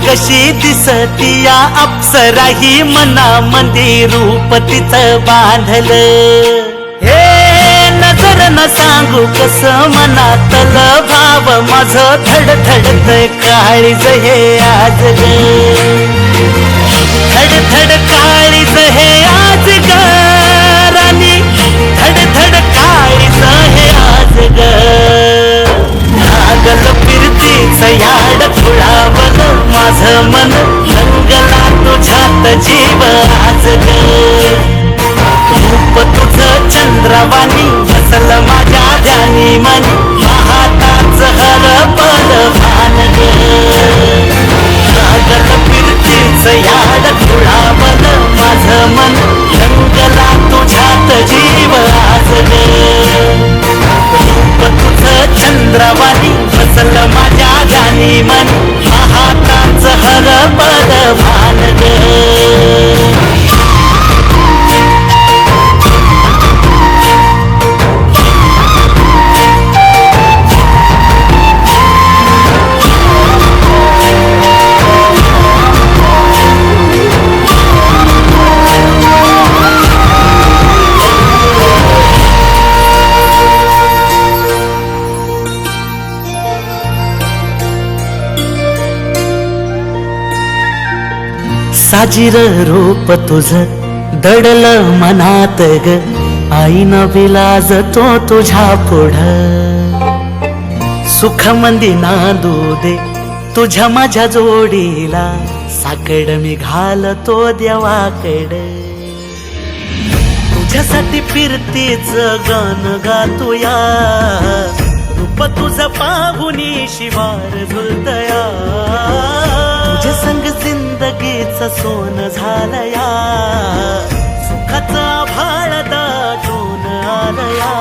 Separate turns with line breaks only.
कशी दिसतीया अप्सरा ही मनामध्ये रूप तिचं बांधलं हे नजर न सांगू कसं मनातल भाव माझं धडधडतय काळीज हे आज ग धडधड काळीज हे आज ग राणी धडधड काळीज हे आज ग लागल फिरतीच याड खुळावलं माझं मन रंगला तुझ्यात जीव आज ग रूप तुझं चंद्रवाणी बसल माझ्या ध्यानी मनी हाताच हरपल भान ग लागल फिरतीच याड खुळावल माझं मन रंगला तुझ्यात जीव आज ग रूप तुझं चंद्रवाणी बसल माझ्या ध्यानी मनी हाताच हरपल भान ग साजीर रूप तुझं दडलं मनात ग आईनं विलाज तो तुझ्या पुढं सुख मंदी नांदू दे तुझ्या माझ्या जोडीला साकड मी घालतो देवाकड तुझ्यासाठी फिरतीच गाण गातोया रूप तुझं पाहुनी शिवार झुलतया तुझ्या संग जिंदगीच सोन झालया सुखाचा भाळ दाटून आलया